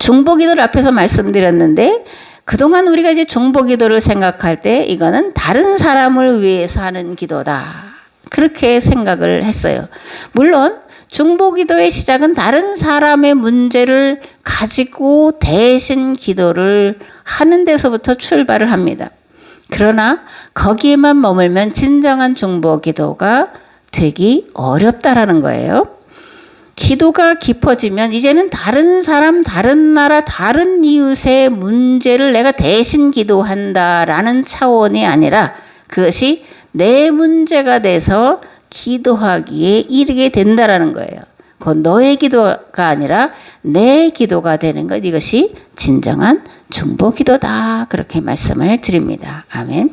중보기도를 앞에서 말씀드렸는데 그동안 우리가 이제 중보기도를 생각할 때 이거는 다른 사람을 위해서 하는 기도다. 그렇게 생각을 했어요. 물론 중보기도의 시작은 다른 사람의 문제를 가지고 대신 기도를 하는 데서부터 출발을 합니다. 그러나 거기에만 머물면 진정한 중보기도가 되기 어렵다라는 거예요. 기도가 깊어지면 이제는 다른 사람, 다른 나라, 다른 이웃의 문제를 내가 대신 기도한다라는 차원이 아니라 그것이 내 문제가 돼서 기도하기에 이르게 된다라는 거예요. 그건 너의 기도가 아니라 내 기도가 되는 것, 이것이 진정한 중보기도다. 그렇게 말씀을 드립니다. 아멘.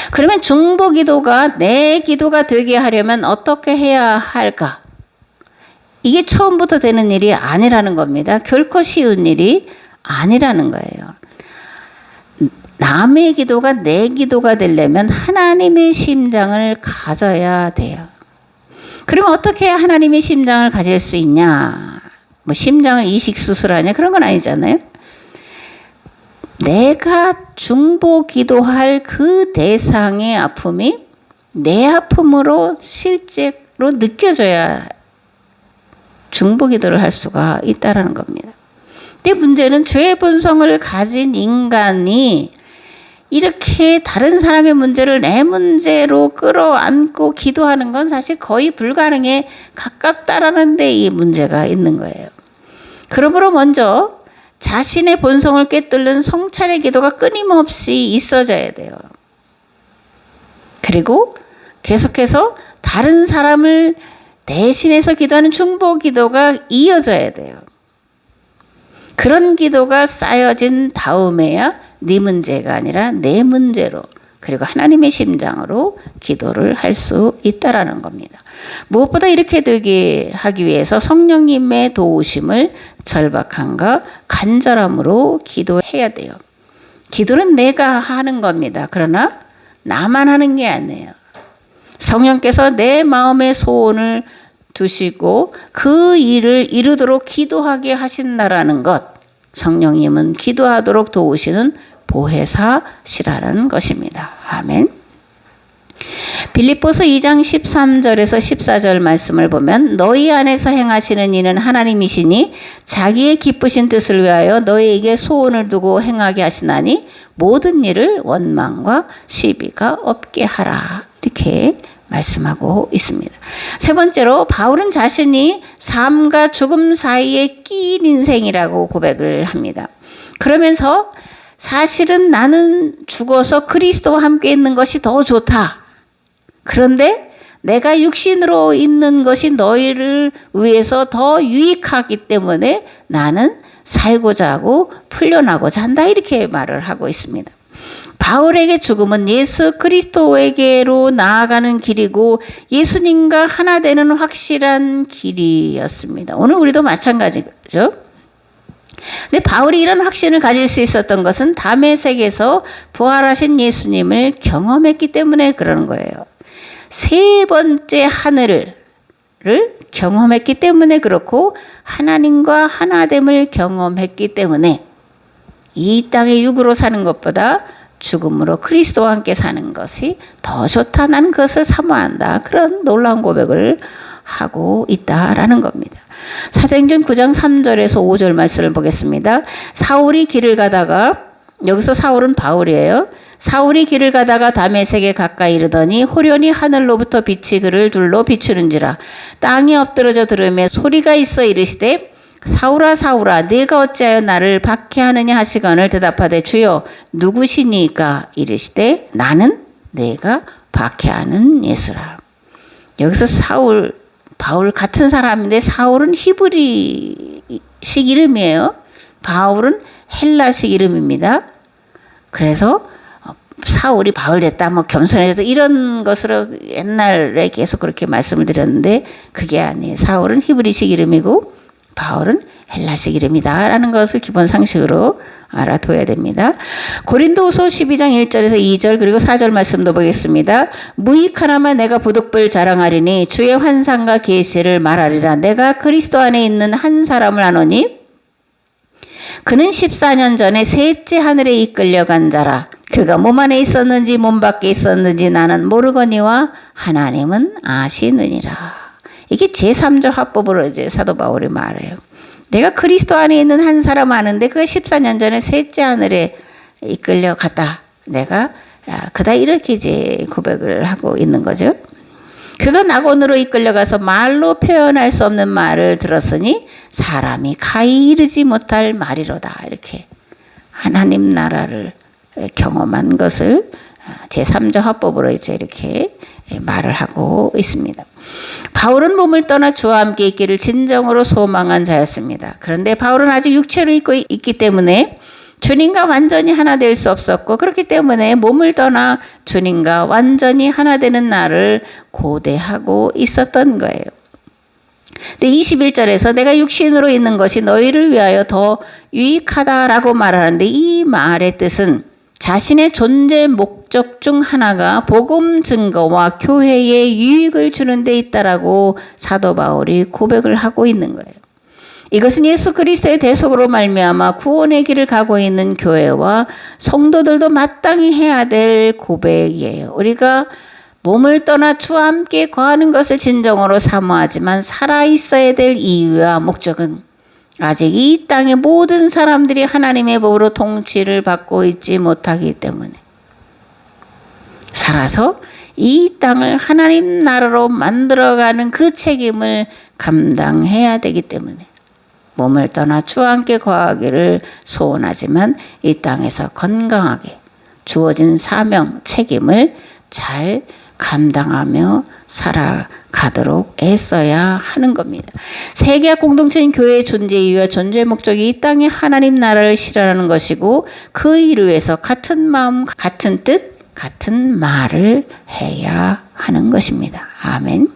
그러면 중보기도가 내 기도가 되게 하려면 어떻게 해야 할까? 이게 처음부터 되는 일이 아니라는 겁니다. 결코 쉬운 일이 아니라는 거예요. 남의 기도가 내 기도가 되려면 하나님의 심장을 가져야 돼요. 그러면 어떻게 해야 하나님의 심장을 가질 수 있냐? 뭐 심장을 이식 수술하냐? 그런 건 아니잖아요. 내가 중보 기도할 그 대상의 아픔이 내 아픔으로 실제로 느껴져야 중보 기도를 할 수가 있다는 겁니다. 근데 문제는 죄의 본성을 가진 인간이 이렇게 다른 사람의 문제를 내 문제로 끌어안고 기도하는 건 사실 거의 불가능에 가깝다라는 데 이 문제가 있는 거예요. 그러므로 먼저 자신의 본성을 꿰뚫는 성찰의 기도가 끊임없이 있어져야 돼요. 그리고 계속해서 다른 사람을 대신해서 기도하는 중보 기도가 이어져야 돼요. 그런 기도가 쌓여진 다음에야 네 문제가 아니라 내 문제로 그리고 하나님의 심장으로 기도를 할 수 있다라는 겁니다. 무엇보다 이렇게 되게 하기 위해서 성령님의 도우심을 절박함과 간절함으로 기도해야 돼요. 기도는 내가 하는 겁니다. 그러나 나만 하는 게 아니에요. 성령께서 내 마음의 소원을 두시고 그 일을 이루도록 기도하게 하신다라는 것, 성령님은 기도하도록 도우시는 보혜사시라는 것입니다. 아멘. 빌립보서 2장 13절에서 14절 말씀을 보면 너희 안에서 행하시는 이는 하나님이시니 자기의 기쁘신 뜻을 위하여 너희에게 소원을 두고 행하게 하시나니 모든 일을 원망과 시비가 없게 하라. 이렇게 말씀하고 있습니다. 세 번째로 바울은 자신이 삶과 죽음 사이에 끼인 인생이라고 고백을 합니다. 그러면서 사실은 나는 죽어서 그리스도와 함께 있는 것이 더 좋다. 그런데 내가 육신으로 있는 것이 너희를 위해서 더 유익하기 때문에 나는 살고자 하고 풀려나고자 한다. 이렇게 말을 하고 있습니다. 바울에게 죽음은 예수 그리스도에게로 나아가는 길이고 예수님과 하나 되는 확실한 길이었습니다. 오늘 우리도 마찬가지죠. 근데 바울이 이런 확신을 가질 수 있었던 것은 다메섹에서 부활하신 예수님을 경험했기 때문에 그러는 거예요. 세 번째 하늘을 경험했기 때문에 그렇고 하나님과 하나됨을 경험했기 때문에 이 땅의 육으로 사는 것보다 죽음으로 그리스도와 함께 사는 것이 더 좋다. 나는 그것을 사모한다. 그런 놀라운 고백을 하고 있다라는 겁니다. 사도행전 9장 3절에서 5절 말씀을 보겠습니다. 사울이 길을 가다가, 여기서 사울은 바울이에요. 사울이 길을 가다가 다메섹에 가까이 이르더니 호련히 하늘로부터 빛이 그를 둘러 비추는지라. 땅에 엎드러져 들으며 소리가 있어 이르시되 사울아 사울아 네가 어찌하여 나를 박해하느냐 하시거늘 대답하되 주여 누구시니까 이르시되 나는 네가 박해하는 예수라. 여기서 바울 같은 사람인데 사울은 히브리식 이름이에요. 바울은 헬라식 이름입니다. 그래서 사울이 바울 됐다, 뭐 겸손해졌다 이런 것으로 옛날에 계속 그렇게 말씀을 드렸는데 그게 아니에요. 사울은 히브리식 이름이고 바울은 헬라식 이름이다 라는 것을 기본 상식으로 알아둬야 됩니다. 고린도후서 12장 1절에서 2절 그리고 4절 말씀도 보겠습니다. 무익하나마 내가 부득불 자랑하리니 주의 환상과 계시를 말하리라. 내가 그리스도 안에 있는 한 사람을 아노니 그는 14년 전에 셋째 하늘에 이끌려간 자라. 그가 몸 안에 있었는지 몸 밖에 있었는지 나는 모르거니와 하나님은 아시느니라. 이게 제3조 화법으로 이제 사도 바울이 말해요. 내가 그리스도 안에 있는 한 사람 아는데 그가 14년 전에 셋째 하늘에 이끌려갔다. 내가 그다 이렇게 이제 고백을 하고 있는 거죠. 그가 낙원으로 이끌려가서 말로 표현할 수 없는 말을 들었으니 사람이 가히 이르지 못할 말이로다. 이렇게 하나님 나라를 경험한 것을 제3조 화법으로 이제 이렇게 말을 하고 있습니다. 바울은 몸을 떠나 주와 함께 있기를 진정으로 소망한 자였습니다. 그런데 바울은 아직 육체로 있기 때문에 주님과 완전히 하나 될 수 없었고, 그렇기 때문에 몸을 떠나 주님과 완전히 하나 되는 날을 고대하고 있었던 거예요. 근데 21절에서 내가 육신으로 있는 것이 너희를 위하여 더 유익하다라고 말하는데, 이 말의 뜻은 자신의 존재 목적 중 하나가 복음 증거와 교회에 유익을 주는 데 있다라고 사도 바울이 고백을 하고 있는 거예요. 이것은 예수 그리스도의 대속으로 말미암아 구원의 길을 가고 있는 교회와 성도들도 마땅히 해야 될 고백이에요. 우리가 몸을 떠나 주와 함께 거하는 것을 진정으로 사모하지만 살아 있어야 될 이유와 목적은 아직 이 땅의 모든 사람들이 하나님의 법으로 통치를 받고 있지 못하기 때문에 살아서 이 땅을 하나님 나라로 만들어가는 그 책임을 감당해야 되기 때문에 몸을 떠나 주와 함께 거하기를 소원하지만 이 땅에서 건강하게 주어진 사명, 책임을 잘 감당하며 살아가도록 애써야 하는 겁니다. 세계학 공동체인 교회의 존재 이유와 존재 목적이 이 땅에 하나님 나라를 실현하는 것이고, 그 일을 위해서 같은 마음, 같은 뜻, 같은 말을 해야 하는 것입니다. 아멘.